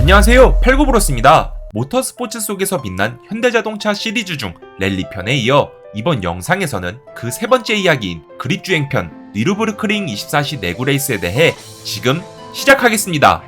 안녕하세요, 팔구브로스입니다. 모터스포츠 속에서 빛난 현대자동차 시리즈 중 랠리편에 이어 이번 영상에서는 그 세 번째 이야기인 그립주행편 니르부르크링 24시 내구 레이스에 대해 지금 시작하겠습니다.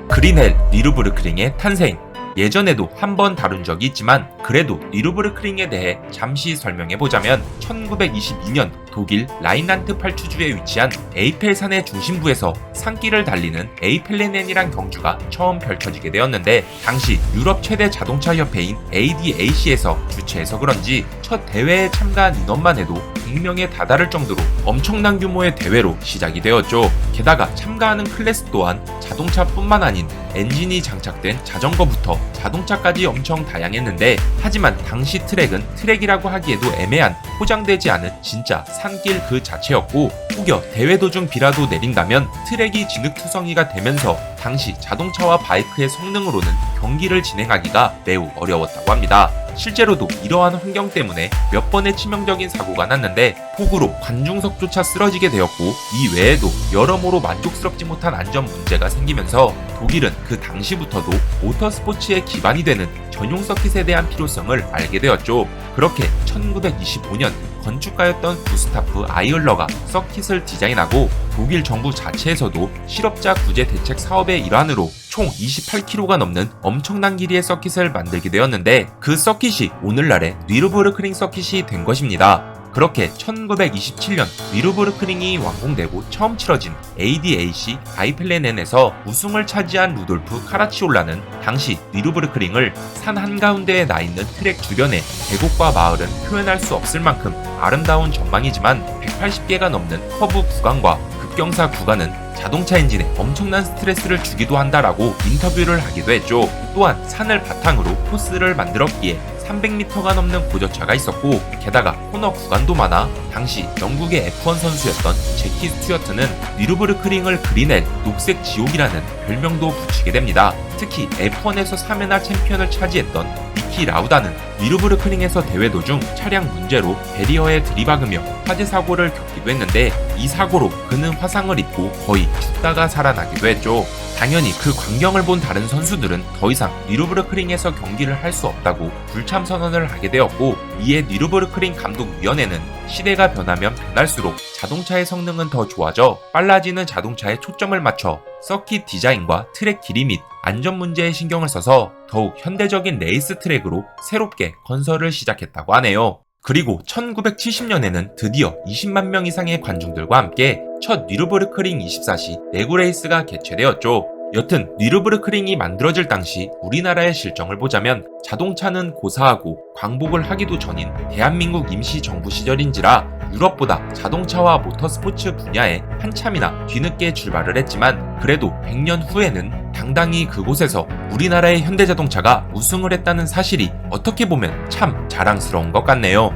그린헬 니르부르크링의 탄생. 예전에도 한번 다룬 적이 있지만 그래도 니르부르크링에 대해 잠시 설명해보자면 1922년 독일 라인란트 팔추주에 위치한 에이펠산의 중심부에서 산길을 달리는 에이펠레넨이란 경주가 처음 펼쳐지게 되었는데, 당시 유럽 최대 자동차 협회인 ADAC에서 주최해서 그런지 첫 대회에 참가한 인원만 해도 100명에 다다를 정도로 엄청난 규모의 대회로 시작이 되었죠. 게다가 참가하는 클래스 또한 자동차뿐만 아닌 엔진이 장착된 자전거부터 자동차까지 엄청 다양했는데, 하지만 당시 트랙은 트랙이라고 하기에도 애매한 포장되지 않은 진짜 산길 그 자체였고, 혹여 대회 도중 비라도 내린다면 트랙이 진흙투성이가 되면서 당시 자동차와 바이크의 성능으로는 경기를 진행하기가 매우 어려웠다고 합니다. 실제로도 이러한 환경 때문에 몇 번의 치명적인 사고가 났는데 폭우로 관중석조차 쓰러지게 되었고, 이 외에도 여러모로 만족스럽지 못한 안전 문제가 생기면서 독일은 그 당시부터도 모터스포츠의 기반이 되는 전용 서킷에 대한 필요성을 알게 되었죠. 그렇게 1925년 건축가였던 구스타프 아이얼러가 서킷을 디자인하고 독일 정부 자체에서도 실업자 구제 대책 사업의 일환으로 총 28km가 넘는 엄청난 길이의 서킷을 만들게 되었는데, 그 서킷이 오늘날의 니르부르크링 서킷이 된 것입니다. 그렇게 1927년 니르부르크링이 완공되고 처음 치러진 ADAC 아이펠레넨에서 우승을 차지한 루돌프 카라치올라는 당시 니르부르크링을 산 한가운데에 나있는 트랙 주변의 계곡과 마을은 표현할 수 없을 만큼 아름다운 전망이지만 180개가 넘는 커브 구간과 급경사 구간은 자동차 엔진에 엄청난 스트레스를 주기도 한다라고 인터뷰를 하기도 했죠. 또한 산을 바탕으로 코스를 만들었기에 300m가 넘는 고저차가 있었고, 게다가 코너 구간도 많아 당시 영국의 F1 선수였던 제키 스튜어트는 니르부르크링을 그린헬 녹색 지옥이라는 별명도 붙이게 됩니다. 특히 F1에서 3회나 챔피언을 차지했던 니키 라우다는 니르부르크링에서 대회 도중 차량 문제로 베리어에 들이박으며 화재 사고를 겪기도 했는데, 이 사고로 그는 화상을 입고 거의 죽다가 살아나기도 했죠. 당연히 그 광경을 본 다른 선수들은 더 이상 니르부르크링에서 경기를 할 수 없다고 불참 선언을 하게 되었고, 이에 니르부르크링 감독위원회는 시대가 변하면 변할수록 자동차의 성능은 더 좋아져 빨라지는 자동차에 초점을 맞춰 서킷 디자인과 트랙 길이 및 안전 문제에 신경을 써서 더욱 현대적인 레이스 트랙으로 새롭게 건설을 시작했다고 하네요. 그리고 1970년에는 드디어 20만 명 이상의 관중들과 함께 첫 니르부르크링 24시 내구 레이스가 개최되었죠. 여튼 니르부르크링이 만들어질 당시 우리나라의 실정을 보자면 자동차는 고사하고 광복을 하기도 전인 대한민국 임시정부 시절인지라 유럽보다 자동차와 모터스포츠 분야에 한참이나 뒤늦게 출발을 했지만, 그래도 100년 후에는 당당히 그곳에서 우리나라의 현대자동차가 우승을 했다는 사실이 어떻게 보면 참 자랑스러운 것 같네요.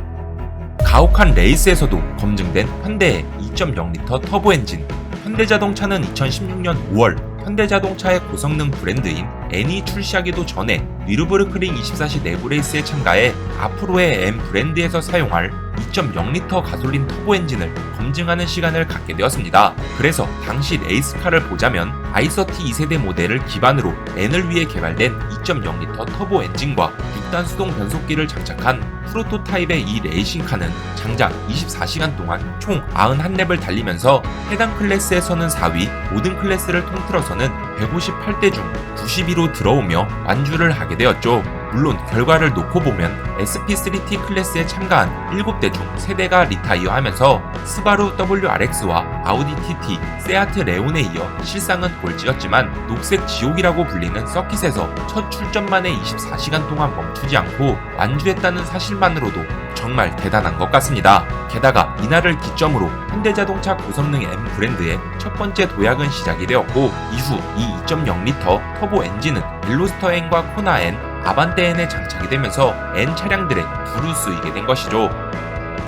가혹한 레이스에서도 검증된 현대의 2.0L 터보 엔진. 현대자동차는 2016년 5월 현대자동차의 고성능 브랜드인 N이 출시하기도 전에 니르부르크링 24시 내구 레이스에 참가해 앞으로의 N 브랜드에서 사용할 2.0L 가솔린 터보 엔진을 검증하는 시간을 갖게 되었습니다. 그래서 당시 레이스카를 보자면 i30 2세대 모델을 기반으로 N을 위해 개발된 2.0L 터보 엔진과 6단 수동 변속기를 장착한 프로토타입의 이 레이싱카는 장장 24시간 동안 총 91랩을 달리면서 해당 클래스에서는 4위, 모든 클래스를 통틀어서는 158대 중 92로 들어오며 완주를 하게 되었죠. 물론 결과를 놓고 보면 SP3T 클래스에 참가한 7대 중 3대가 리타이어하면서 스바루 WRX와 아우디 TT, 세아트 레온에 이어 실상은 꼴찌였지만 녹색 지옥이라고 불리는 서킷에서 첫 출전만에 24시간 동안 멈추지 않고 완주했다는 사실만으로도 정말 대단한 것 같습니다. 게다가 이날을 기점으로 현대자동차 고성능 M 브랜드의 첫 번째 도약은 시작이 되었고, 이후 이 2.0L 터보 엔진은 벨로스터 N과 코나 N, 아반떼 N에 장착이 되면서 N 차량들에 두루 쓰이게 된 것이죠.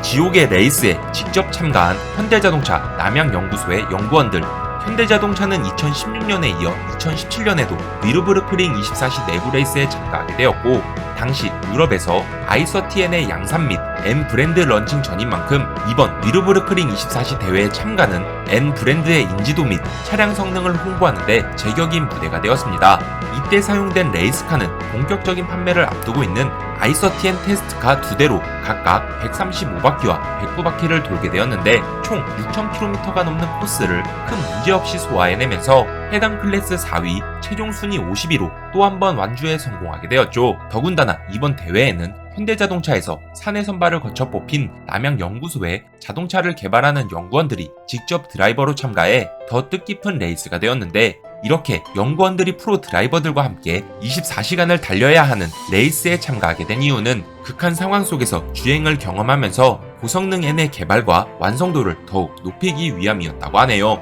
지옥의 레이스에 직접 참가한 현대자동차 남양연구소의 연구원들. 현대자동차는 2016년에 이어 2017년에도 니르부르크링 24시 내구 레이스에 참가하게 되었고, 당시 유럽에서 i30N의 양산 및 N 브랜드 런칭 전인 만큼 이번 니르부르크링 24시 대회에 참가는 N 브랜드의 인지도 및 차량 성능을 홍보하는 데 제격인 무대가 되었습니다. 이 이때 사용된 레이스카는 본격적인 판매를 앞두고 있는 아이서티엔 테스트카 2대로 각각 135바퀴와 109바퀴를 돌게 되었는데 총 6,000km가 넘는 코스를 큰 문제없이 소화해내면서 해당 클래스 4위, 최종 순위 50위로 또 한 번 완주에 성공하게 되었죠. 더군다나 이번 대회에는 현대자동차에서 사내 선발을 거쳐 뽑힌 남양연구소에 자동차를 개발하는 연구원들이 직접 드라이버로 참가해 더 뜻깊은 레이스가 되었는데, 이렇게 연구원들이 프로 드라이버들과 함께 24시간을 달려야 하는 레이스에 참가하게 된 이유는 극한 상황 속에서 주행을 경험하면서 고성능 N의 개발과 완성도를 더욱 높이기 위함이었다고 하네요.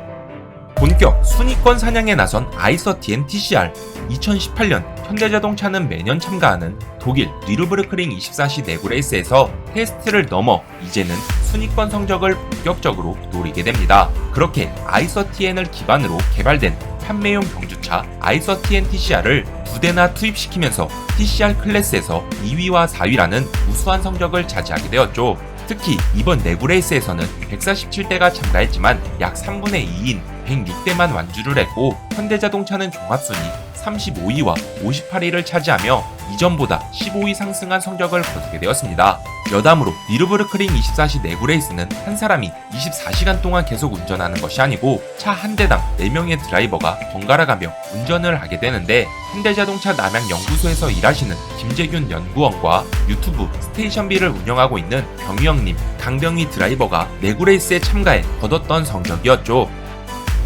본격 순위권 사냥에 나선 아이서티엔 TCR. 2018년 현대자동차는 매년 참가하는 독일 뉘르부르크링 24시 내구 레이스에서 테스트를 넘어 이제는 순위권 성적을 본격적으로 노리게 됩니다. 그렇게 아이서티엔을 기반으로 개발된 판매용 경주차 아이서티엔 TCR을 2대나 투입시키면서 TCR 클래스에서 2위와 4위라는 우수한 성적을 차지하게 되었죠. 특히 이번 내구 레이스에서는 147대가 참가했지만 약 3분의 2인 106대만 완주를 했고, 현대자동차는 종합순위 35위와 58위를 차지하며 이전보다 15위 상승한 성적을 거두게 되었습니다. 여담으로 뉘르부르크링 24시 내구 레이스는 한 사람이 24시간 동안 계속 운전하는 것이 아니고 차 한 대당 4명의 드라이버가 번갈아가며 운전을 하게 되는데, 현대자동차 남양연구소에서 일하시는 김재균 연구원과 유튜브 스테이션비를 운영하고 있는 병희영님, 강병희 드라이버가 내구 레이스에 참가해 거뒀던 성적이었죠.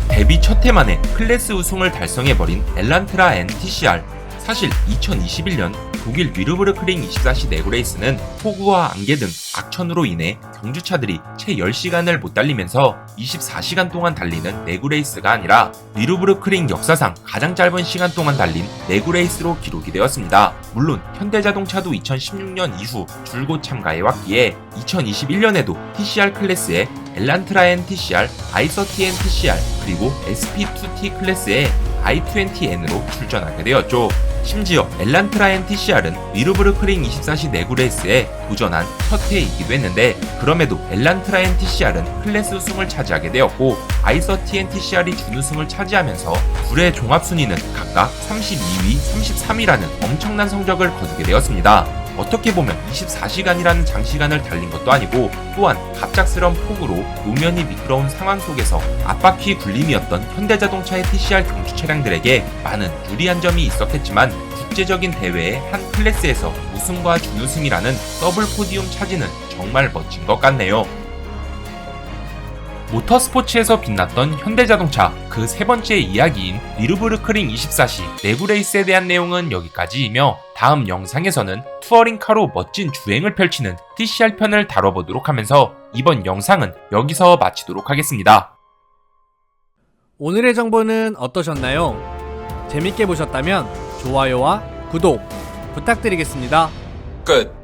데뷔 첫 해 만에 클래스 우승을 달성해버린 엘란트라 N TCR. 사실 2021년 독일 뉘르부르크링 24시 내구 레이스는 폭우와 안개 등 악천후로 인해 경주차들이 채 10시간을 못 달리면서 24시간 동안 달리는 내구 레이스가 아니라 뉘르부르크링 역사상 가장 짧은 시간 동안 달린 내구 레이스로 기록이 되었습니다. 물론 현대자동차도 2016년 이후 줄곧 참가해왔기에 2021년에도 TCR 클래스에 엘란트라 N TCR, 아이서티엔 TCR, 그리고 SP2T 클래스의 i20N으로 출전하게 되었죠. 심지어 엘란트라 N TCR은 뉘르부르크링 24시 내구 레이스에 도전한 첫 해이기도 했는데, 그럼에도 엘란트라 N TCR은 클래스 우승을 차지하게 되었고, 아이서티엔 TCR이 준우승을 차지하면서 둘의 종합순위는 각각 32위, 33위라는 엄청난 성적을 거두게 되었습니다. 어떻게 보면 24시간이라는 장시간을 달린 것도 아니고, 또한 갑작스런 폭우로 노면이 미끄러운 상황 속에서 앞바퀴 굴림이었던 현대자동차의 TCR 경주 차량들에게 많은 유리한 점이 있었겠지만, 국제적인 대회의 한 클래스에서 우승과 준우승이라는 더블 포디움 차지는 정말 멋진 것 같네요. 모터스포츠에서 빛났던 현대자동차, 그 세 번째 이야기인 뉘르부르크링 24시 내구 레이스에 대한 내용은 여기까지이며, 다음 영상에서는 투어링카로 멋진 주행을 펼치는 TCR 편을 다뤄보도록 하면서 이번 영상은 여기서 마치도록 하겠습니다. 오늘의 정보는 어떠셨나요? 재밌게 보셨다면 좋아요와 구독 부탁드리겠습니다. 끝.